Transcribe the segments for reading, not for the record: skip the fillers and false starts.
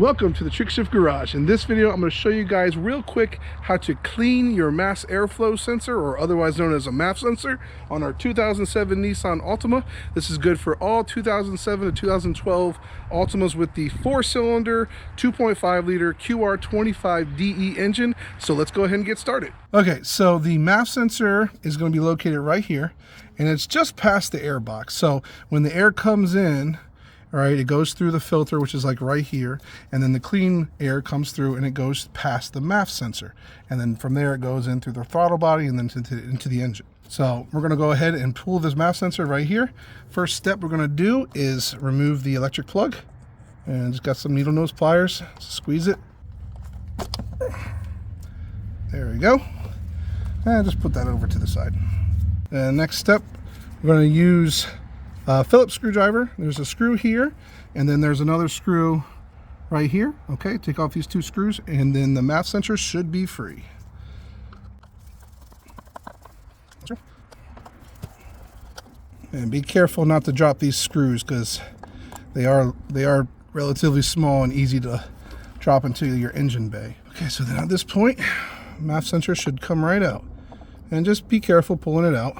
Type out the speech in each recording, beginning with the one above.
Welcome to the Trick Shift Garage. In this video, I'm going to show you guys real quick how to clean your mass airflow sensor, or otherwise known as a MAF sensor, on our 2007 Nissan Altima. This is good for all 2007 to 2012 Altimas with the 4-cylinder, 2.5 liter QR25DE engine. So let's go ahead and get started. Okay, so the MAF sensor is going to be located right here, and it's just past the air box. So when the air comes in, all right, it goes through the filter, which is like right here, and then the clean air comes through and it goes past the MAF sensor. And then from there it goes in through the throttle body and then into the engine. So we're gonna go ahead and pull this MAF sensor right here. First step we're gonna do is remove the electric plug. And just got some needle nose pliers, squeeze it. There we go. And just put that over to the side. And next step, we're gonna use Phillips screwdriver. There's a screw here, and then there's another screw right here. Okay, take off these two screws, and then the MAF sensor should be free. And be careful not to drop these screws, because they are relatively small and easy to drop into your engine bay. Okay, so then at this point, MAF sensor should come right out, and just be careful pulling it out.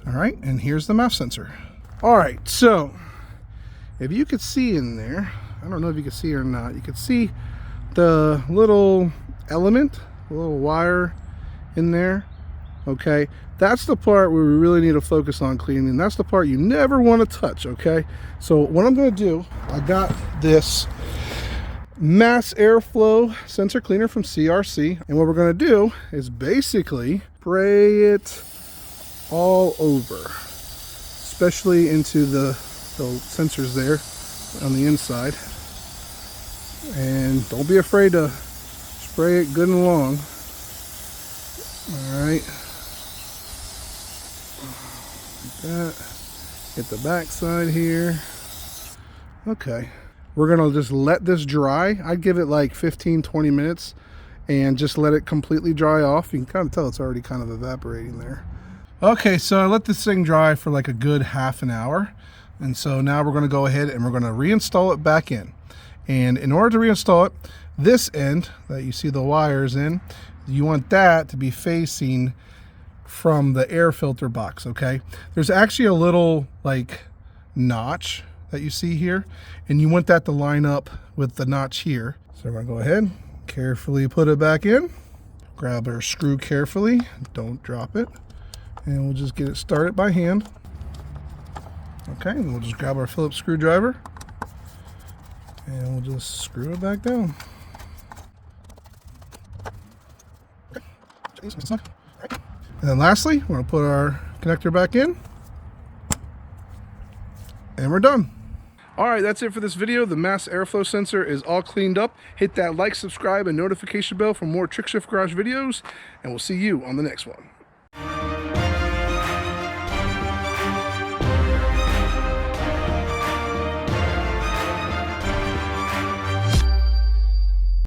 All right, and here's the MAF sensor. All right, so if you could see in there, I don't know if you can see or not, you could see the little element, the little wire in there. Okay, that's the part where we really need to focus on cleaning. That's the part you never want to touch. Okay, so what I'm going to do, I got this mass airflow sensor cleaner from CRC, and what we're going to do is basically spray it all over, especially into the sensors there on the inside. And don't be afraid to spray it good and long. All right, like that. Hit the back side here. Okay, we're gonna just let this dry. I'd give it like 15-20 minutes and just let it completely dry off. You can kind of tell it's already kind of evaporating there. Okay, so I let this thing dry for like a good half an hour. And so now we're gonna go ahead and we're gonna reinstall it back in. And in order to reinstall it, this end that you see the wires in, you want that to be facing from the air filter box, okay? There's actually a little like notch that you see here, and you want that to line up with the notch here. So we're gonna go ahead, carefully put it back in, grab our screw carefully, don't drop it. And we'll just get it started by hand. Okay, and we'll just grab our Phillips screwdriver and we'll just screw it back down. And then lastly, we're going to put our connector back in and we're done. All right, that's it for this video. The mass airflow sensor is all cleaned up. Hit that like, subscribe, and notification bell for more Trick Shift Garage videos, and we'll see you on the next one.